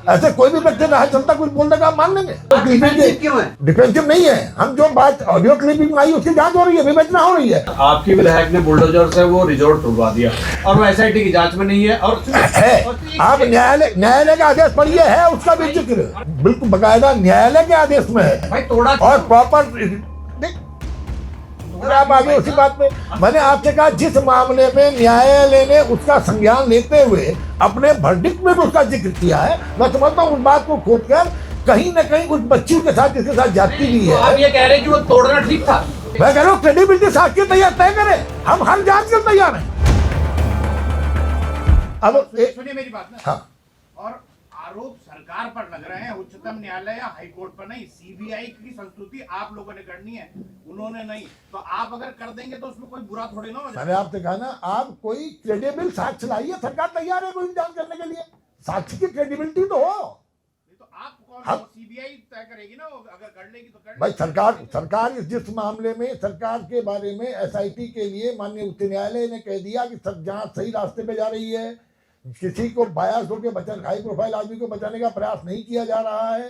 ऐसे कोई भी व्यक्ति राह चलता कुछ बोल देगा, आप मान लेंगे? क्यों है? डिफेंसिव नहीं है। हम जो बात ऑडियो क्लिपिंग आई उसकी जांच हो रही है, विवेचना हो रही है। आपकी विधायक ने बुलडोजर से वो रिजोर्ट तुड़वा दिया और वो एसआईटी की जांच में नहीं है। और है आप न्यायालय का आदेश पढ़िए, है उसका भी जिक्र बिल्कुल बकायदा न्यायालय के आदेश में है भाई तोड़ा और प्रॉपर। आप आगे उसी बात में मैंने आपसे कहा, जिस मामले में न्यायालय ने उसका संज्ञान लेते हुए अपने वर्डिक्ट में भी उसका जिक्र किया है, मैं समझता हूँ उस बात को खोद कर कहीं न कहीं उस बच्ची के साथ जिसके साथ जाती भी है। आप ये कह रहे हैं कि वो तोड़ना ठीक था? मैं कह रहा हूँ क्रेडिबिलिटी साक्ष्य तैयार तय करें, हम हर जांच के तैयार हैं। अब सुनिए मेरी बात ना। हाँ, और आरोप सरकार पर लग रहे हैं, उच्चतम न्यायालय या हाईकोर्ट पर नहीं। सीबीआई की संस्तुति आप लोगों ने करनी है, उन्होंने नहीं। तो आप अगर कर देंगे तो उसमें कोई बुरा थोड़ी ना हो जाए। मैंने आपसे कहा ना, आप कोई क्रेडिबल साक्ष्य लाइए, सरकार तैयार है कोई जांच करने के लिए। साक्ष्य की क्रेडिबिलिटी तो हो। तो आप कौन, सीबीआई तय करेगी ना, अगर कर लेगी तो कर भाई सरकार जिस मामले में सरकार के बारे में एसआईटी के लिए माननीय उच्च न्यायालय ने कह दिया कि सब जांच सही रास्ते पे जा रही है, किसी को बायस होकर बचाने, हाई प्रोफाइल आदमी को बचाने का प्रयास नहीं किया जा रहा है।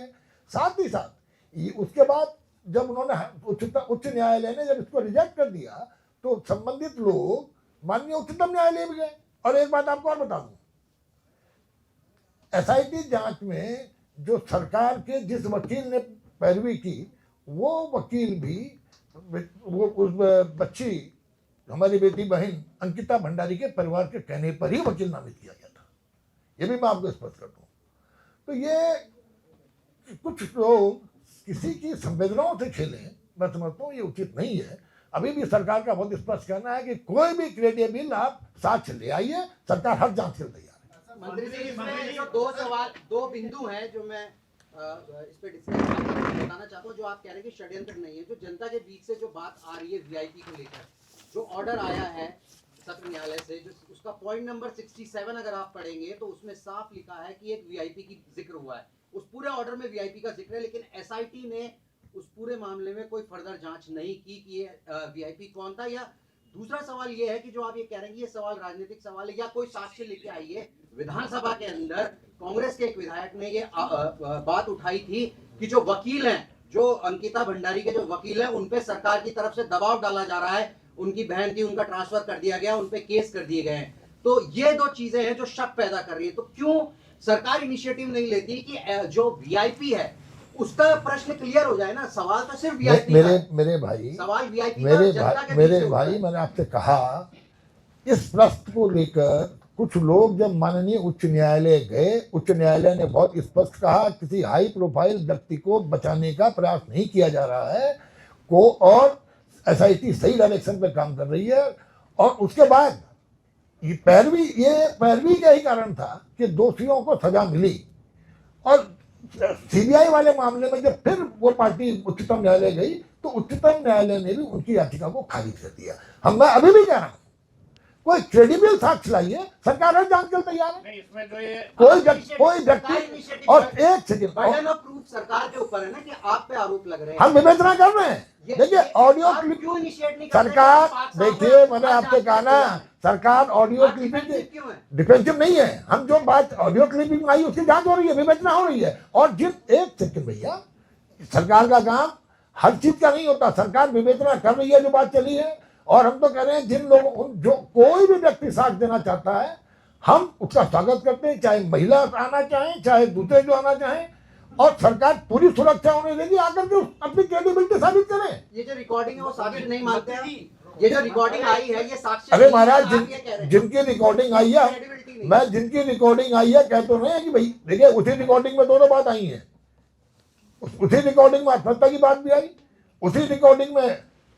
साथ ही साथ उसके बाद जब उन्होंने उच्च न्यायालय ने जब इसको रिजेक्ट कर दिया तो संबंधित लोग माननीय उच्चतम न्यायालय में गए। और एक बात आपको और बता दूं, एसआईटी जांच में जो सरकार के जिस वकील ने पैरवी की, वो वकील भी वो उस बच्ची हमारी बेटी बहन अंकिता भंडारी के परिवार के कहने पर ही वकील नामित किया गया था। ये भी मैं आपको स्पष्ट कर दूं। तो ये कुछ लोग किसी की संवेदनाओं से खेलें, मैं समझता हूँ ये उचित नहीं है। अभी भी सरकार का बहुत स्पष्ट कहना है कि कोई भी क्रेडिबल आप साक्ष्य ले आइए, सरकार हर जांच के लिए तैयार है। मंत्री जी, इसमें जो दो बिंदु हैं जो मैं इस पे डिस्कस बताना चाहता हूँ। जो आप कह रहे हैं कि षड्यंत्र नहीं है, जो जनता के बीच से जो बात आ रही है वीआईपी को लेकर, जो ऑर्डर आया है सत्र न्यायालय से, जो उसका पॉइंट नंबर 67 अगर आप पढ़ेंगे तो उसमें साफ लिखा है कि एक वीआईपी की जिक्र हुआ है। उस पूरे ऑर्डर में वीआईपी का जिक्र है, लेकिन एसआईटी ने उस पूरे मामले में कोई फर्दर जांच नहीं की कि ये वीआईपी कौन था। या दूसरा सवाल ये है कि जो आप ये कह रहे हैं कि ये सवाल राजनीतिक सवाल है, या कोई साक्ष्य लेके आइए। विधानसभा के अंदर कांग्रेस के एक विधायक ने ये बात उठाई थी कि जो वकील हैं, जो अंकिता भंडारी के जो वकील हैं, उनपे सरकार की तरफ से दबाव डाला जा रहा है। उनकी बहन थी, उनका ट्रांसफर कर दिया गया, उनपे केस कर दिए गए हैं। तो ये दो चीजें हैं जो शक पैदा कर रही है। तो क्यों सरकार इनिशिएटिव नहीं लेती कि जो वीआईपी है उसका प्रश्न क्लियर हो जाए ना? सवाल तो सिर्फ वीआईपी मेरे भाई, सवाल वीआईपी मेरे भाई, मैंने आपसे कहा इस प्रश्न को लेकर कुछ लोग जब माननीय उच्च न्यायालय गए, उच्च न्यायालय ने बहुत स्पष्ट कहा किसी हाई प्रोफाइल व्यक्ति को बचाने का प्रयास नहीं किया जा रहा है को, और एसआईटी सही डायरेक्शन पे काम कर रही है। और उसके बाद ये पैरवी का ही कारण था कि दोषियों को सजा मिली। और सीबीआई वाले मामले में जब फिर वो पार्टी उच्चतम न्यायालय गई तो उच्चतम न्यायालय ने भी उनकी याचिका को खारिज कर दिया। मैं अभी भी कह रहा हूं, कोई क्रेडिबल साक्ष्य लाइए, सरकार हर जांच के लिए तैयार है। इसमें जो ये कोई व्यक्ति और एक सेकंड, बर्डन ऑफ प्रूफ सरकार के ऊपर है ना कि आप पे आरोप लग रहे हैं। हम विवेचना कर रहे हैं। देखिए ऑडियो क्लिप क्यों इनिशिएट नहीं कर रहे? सरकार, देखिए मैंने आपसे कहा ना, सरकार ऑडियो क्लिपिंग क्यों है? डिफेंसिव नहीं है। हम जो बात ऑडियो क्लिपिंग आई उसकी जांच हो रही है, विवेचना हो रही है। और जिन एक सेकंड भैया, सरकार का काम हर चीज का नहीं होता, सरकार विवेचना कर रही है जो बात चली है। और हम तो कह रहे हैं जिन लोगों, जो कोई भी व्यक्ति साक्ष्य देना चाहता है हम उसका स्वागत करते हैं, चाहे महिला आना चाहें, चाहे दूसरे जो आना चाहें, और सरकार पूरी सुरक्षा होने देगी, आकर के अपनी क्रेडिबिलिटी साबित करें। ये जो रिकॉर्डिंग है वो साबित नहीं मानते हैं। ये जो रिकॉर्डिंग आई है ये साक्ष्य अरे महाराज, जिनकी रिकॉर्डिंग आई है, मैं जिनकी रिकॉर्डिंग आई है कह तो नहीं है कि भाई देखिए उसी रिकॉर्डिंग में दोनों बात आई है। उसी रिकॉर्डिंग में आत्महत्या की बात भी आई, उसी रिकॉर्डिंग में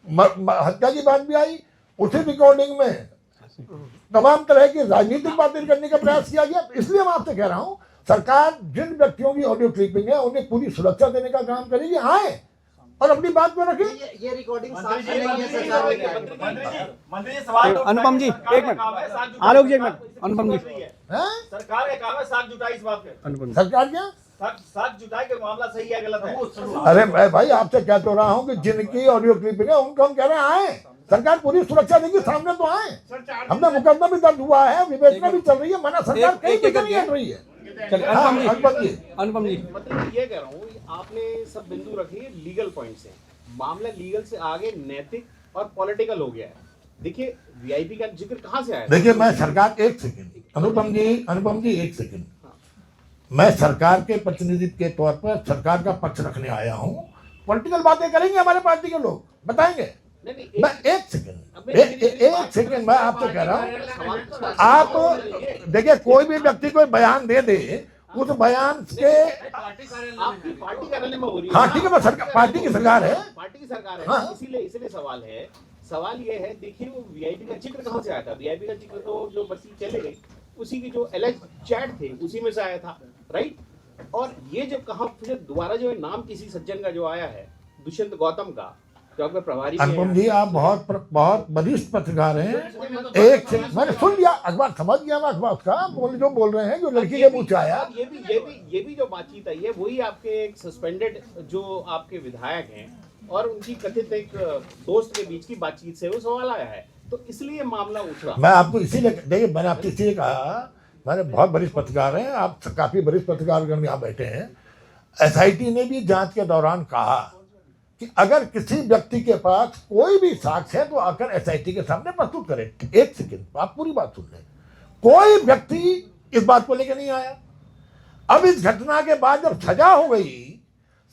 हत्या की बात भी आई, उसी रिकॉर्डिंग में तमाम तरह की राजनीतिक बातें करने का प्रयास किया गया। इसलिए मैं आपसे कह रहा हूं, सरकार जिन व्यक्तियों की ऑडियो क्लिपिंग है उन्हें पूरी सुरक्षा देने का काम करेगी, आए और अपनी बात को रखें। ये रिकॉर्डिंग साक्ष्य नहीं है सरकार। मंत्री जी सवाल, अनुपम जी एक मिनट, आलोक जी एक मिनट, अनुपम जी सरकार का काम है साख जुटाई इस बात पे। अनुपम सरकार क्या साख जुटाई के मामला सही है गलत है? अरे मैं भाई आपसे कह तो रहा हूं कि जिनकी ऑडियो क्लिपिंग है उनको हम कह रहे हैं आए, सरकार पूरी सुरक्षा देगी, सामने तो आए। सर, 4 हमने मुकदमा भी दर्ज हुआ है, विवेचना भी चल रही है, मना सरकार कहीं भी नहीं हट रही है। चलिए हाँ, अनुपम जी, अनुपम जी, अनुपम जी, मतलब ये कह रहा हूँ, आपने सब बिंदु रखे लीगल पॉइंट से, मामला लीगल से आगे नैतिक और पॉलिटिकल हो गया है। देखिए वीआईपी का जिक्र कहाँ से आया? देखिए मैं सरकार, एक सेकंड अनुपम जी एक सेकंड, मैं सरकार के प्रतिनिधि के तौर पर सरकार का पक्ष रखने आया हूँ। पॉलिटिकल बातें करेंगे हमारे पार्टी के लोग, बताएंगे। नहीं, मैं एक सेकंड मैं आपसे कह रहा हूँ, आप देखिए कोई भी व्यक्ति कोई बयान दे दे, उस बयान के आपकी पार्टी कार्यालय में हो रही है। हाँ ठीक है, मैं पार्टी की सरकार है, पार्टी की सरकार है। हाँ। इसीलिए सवाल ये है, देखिए वो वीआईपी का जिक्र कहाँ से आया था? वीआईपी का जिक्र तो जो बस्ती चले गई, उसी की जो एलेज चैट थे उसी में से आया था, राइट? और ये जब कहा फिर दोबारा जो है नाम किसी सज्जन का जो आया है, दुष्यंत गौतम का, जो आपका प्रभारी भी है। अनुपम जी आप बहुत वरिष्ठ पत्रकार हैं। एक से मैंने सुन लिया, अखबार समझ गया मैं, अखबार का जो बोल रहे हैं, जो लड़की के मुंह से आया। ये भी जो बातचीत आई है, वही आपके एक सस्पेंडेड जो आपके विधायक हैं और उनकी कथित एक दोस्त के बीच की बातचीत से वो सवाल आया है, तो इसलिए मामला उछला। मैं आपको इसीलिए, देखिए मैंने आपसे इसीलिए कहा, मैंने बहुत वरिष्ठ पत्रकार हैं, आप काफी वरिष्ठ पत्रकारगण यहाँ बैठे हैं। एसआईटी ने भी जांच के दौरान कहा कि अगर किसी व्यक्ति के पास कोई भी साक्ष्य है तो आकर एसआईटी के सामने प्रस्तुत करें। एक सेकंड, आप पूरी बात सुन लें। कोई व्यक्ति इस बात को लेकर नहीं आया। अब इस घटना के बाद जब सजा हो गई,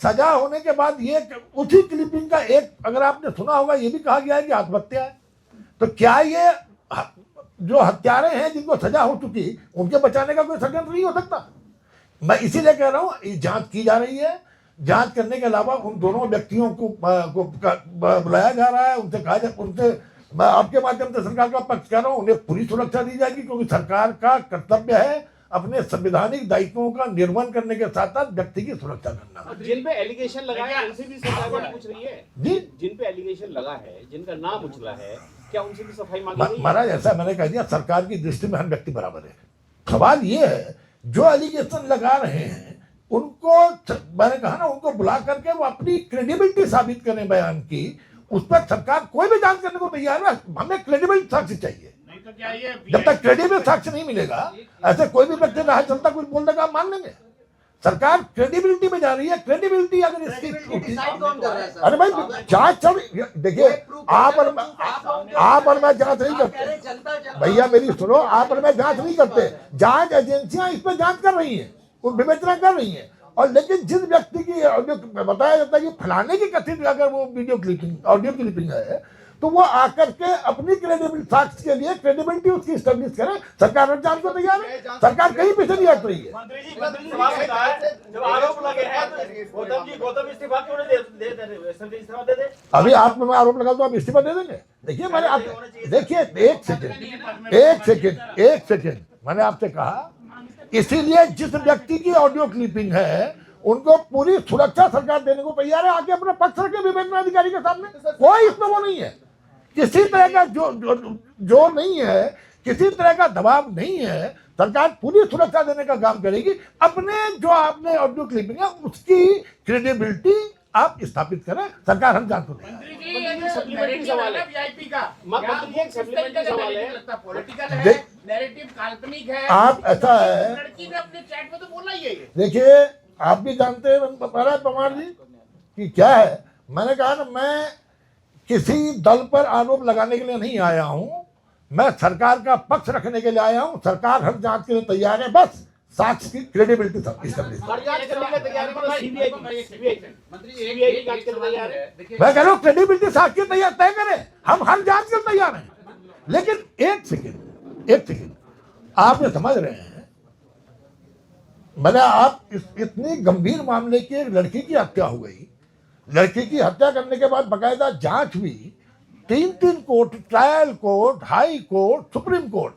सजा होने के बाद ये उसी क्लिपिंग का एक, अगर आपने सुना होगा, ये भी कहा गया है कि आत्महत्या है। तो क्या ये जो हत्यारे हैं जिनको सजा हो चुकी, उनके बचाने का कोई षड्यंत्र नहीं हो सकता? मैं इसीलिए कह रहा हूँ, ये जांच की जा रही है। जांच करने के अलावा उन दोनों व्यक्तियों को बुलाया जा रहा है, उनसे कहा जाए, उनसे मैं आपके माध्यम से सरकार का पक्ष कर रहा हूँ, उन्हें पूरी सुरक्षा दी जाएगी, क्योंकि सरकार का कर्तव्य है अपने संवैधानिक दायित्वों का निर्वहन करने के साथ साथ व्यक्ति की सुरक्षा करना। जिन पे एलिगेशन लगा है उनसे भी सरकार पूछ रही है जी, जिन पे एलिगेशन लगा है, जिनका नाम उछला है, क्या उनसे भी सफाई मांगी गई है? महाराज ऐसा मैंने कह दिया, सरकार की दृष्टि में हर व्यक्ति बराबर है। सवाल ये है, जो एलिगेशन लगा रहे हैं उनको, मैंने कहा ना, उनको बुला करके वो अपनी क्रेडिबिलिटी साबित करें बयान की, उस पर सरकार कोई भी जांच करने को तैयार है। हमें क्रेडिबल साक्ष्य चाहिए। नहीं तो क्या ये जब तक क्रेडिबल साक्ष्य नहीं मिलेगा, ऐसे कोई भी व्यक्ति राह चलता कुछ बोल देगा, आप मान लेंगे? सरकार क्रेडिबिलिटी में जा रही है। क्रेडिबिलिटी अगर इसकी, डिसाइड कौन कर रहा है सर? अरे भाई जांच चल, देखिए आप और मैं जांच नहीं करते भैया, मेरी सुनो, आप और मैं जांच नहीं करते। जांच एजेंसियां इस पर जांच कर रही हैं, वो विवेचना कर रही हैं। और लेकिन जिस व्यक्ति की बताया जाता है कि फलाने की कथित अगर वो वीडियो क्लिपिंग, ऑडियो क्लिपिंग है, तो वो आकर के अपनी क्रेडिबिलिटी, साक्ष्य के लिए क्रेडिबिलिटी उसकी स्टैब्लिश करे। सरकार जांच को तैयार है, सरकार कहीं पीछे नहीं हट रही है। जब आरोप लगे हैं तो गौतम इस्तीफा क्यों नहीं इस्तीफा दे दे? अभी आप में आरोप लगा तो आप इस्तीफा दे देंगे? देखिए मैंने आप, देखिए एक सेकेंड मैंने आपसे कहा, इसीलिए जिस व्यक्ति की ऑडियो क्लिपिंग है उनको पूरी सुरक्षा सरकार देने को तैयार है। आगे अपने पक्ष रखे विवेचना अधिकारी के सामने, कोई इसमें वो नहीं है, किसी तरह का जो नहीं है, किसी तरह का दबाव नहीं है। सरकार पूरी सुरक्षा देने का काम करेगी। अपने जो आपने ऑडियो क्लिपिंग है उसकी क्रेडिबिलिटी आप स्थापित करें, सरकार हम जानते हैं। सप्लीमेंट्री सवाल है वीआईपी का, सप्लीमेंट्री सवाल है, पॉलिटिकल है, नैरेटिव काल्पनिक है। आप ऐसा है, लड़की ने अपने चैट में तो बोला ही है। देखिए आप भी जानते हैं पवार जी कि क्या है। मैंने कहा ना, मैं किसी दल पर आरोप लगाने के लिए नहीं आया हूं, मैं सरकार का पक्ष रखने के लिए आया हूं। सरकार हर जांच के लिए तैयार है, बस साक्ष्य की क्रेडिबिलिटी मैं कह रहा हूँ, क्रेडिबिलिटी साक्ष्य तैयार तय करें, हम हर जांच के लिए तैयार हैं। लेकिन एक सेकेंड आप ये समझ रहे हैं, मैंने आप इतनी गंभीर मामले की, एक लड़की की हत्या हो गई, लड़की की हत्या करने के बाद बकायदा जांच हुई, 3 court, trial court, high court, supreme court,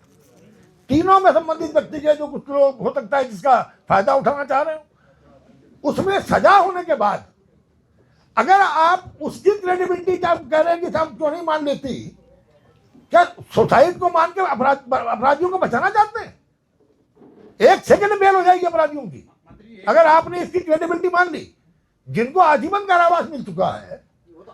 तीनों में संबंधित व्यक्ति के जो कुछ लोग हो सकता है जिसका फायदा उठाना चाह रहे हो, उसमें सजा होने के बाद अगर आप उसकी क्रेडिबिलिटी कह रहे हैं कि हम क्यों नहीं मान लेती, क्या सोसाइटी को मान के अपराधियों को बचाना चाहते हैं? 1 सेकंड बेल हो जाएगी अपराधियों की अगर आपने इसकी क्रेडिबिलिटी मान ली। जिनको आजीवन कारावास मिल चुका है,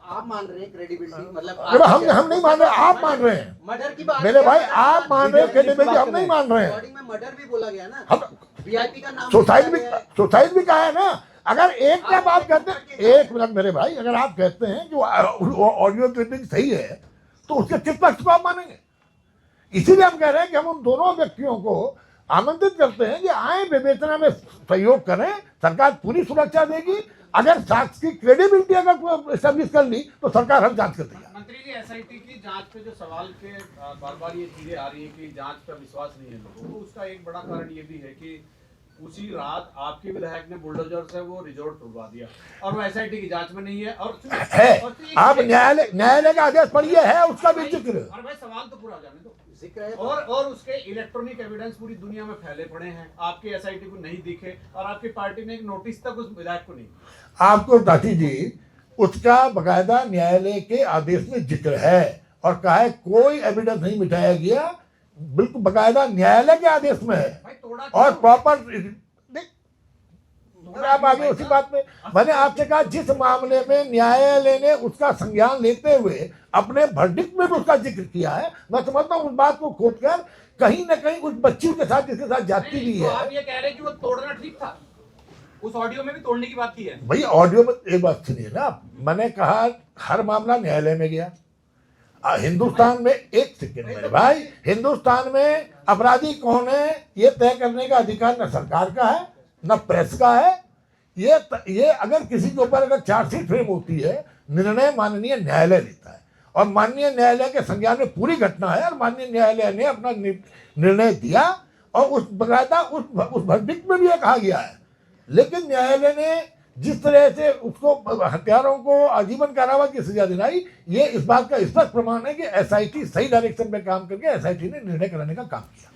आप मान रहे हैं क्रेडिबिलिटी मतलब अरे हम नहीं मान रहे, आप मान रहे हैं मर्डर की बात मेरे भाई, आप मान रहे हैं क्रेडिबिलिटी, हम नहीं मान रहे हैं। रिकॉर्डिंग में मर्डर भी बोला गया ना, हम वीआईपी का नाम सुसाइड भी कहा है ना। अगर एक क्या बात कहते हैं, एक मिनट मेरे भाई, अगर आप कहते हैं कि वो ऑडियो क्लिपिंग सही है तो उसके किस पक्ष को आप मानेंगे? इसीलिए हम कह रहे हैं कि हम उन दोनों व्यक्तियों को आमंत्रित करते हैं कि आए, विवेचना में सहयोग करें, सरकार पूरी सुरक्षा देगी। अगर साक्ष्य की क्रेडिबिलिटी अगर एस्टेब्लिश कर ली तो सरकार हर जांच कर देगी। मंत्री जी, एसआईटी की जांच पे जो सवाल के बार बार ये चीजें आ रही है कि जांच पर विश्वास नहीं है लोगों को, उसका एक बड़ा कारण ये भी है कि उसी रात आपके विधायक ने बुलडोजर से वो रिजॉर्ट तोड़वा दिया और वो एसआईटी की जांच में नहीं है। और आप न्यायालय का आदेश पढ़िए, है उसका भी जिक्र। और भाई सवाल तो पूरा जाने दो, जिक्र है और उसके इलेक्ट्रॉनिक एविडेंस पूरी दुनिया में फैले पड़े हैं, आपके एसआईटी को नहीं दिखे और आपकी पार्टी ने एक नोटिस तक उस विधायक को नहीं। आपको दाती जी, उसका बकायदा न्यायालय के आदेश में जिक्र है और कहा है कोई एविडेंस नहीं मिटाया गया, बिल्कुल बकायदा न्यायालय के आदेश में है। भाई तोड़ा और प्रॉपर आप आगे उसी बात में, मैंने आपसे कहा जिस मामले में न्यायालय ने उसका संज्ञान लेते हुए अपने वर्डिक्ट में भी उसका जिक्र किया है, मैं समझता हूँ उस बात को खोदकर कहीं ना कहीं उस बच्ची के साथ जिसके साथ जाती भी तो है। आप ये कह रहे हैं कि वो तोड़ना ठीक था, उस ऑडियो में भी तोड़ने की बात की है। भाई ऑडियो में एक बात सुनिए ना, मैंने कहा हर मामला न्यायालय में गया। हिंदुस्तान में एक सेकेंड मेरे भाई, हिंदुस्तान में अपराधी कौन है ये तय करने का अधिकार न सरकार का है न प्रेस का है। ये अगर किसी के ऊपर अगर चार्जशीट फ्रेम होती है, निर्णय माननीय न्यायालय लेता है और माननीय न्यायालय के संज्ञान में पूरी घटना है और माननीय न्यायालय ने अपना निर्णय दिया और उस बकायदा उस वर्डिक्ट में भी ये कहा गया है। लेकिन न्यायालय ने जिस तरह से उसको हत्यारों को आजीवन कारावास की सजा दिलाई, ये इस बात का स्पष्ट प्रमाण है कि एसआईटी सही डायरेक्शन में काम करके एसआईटी ने निर्णय कराने का काम किया।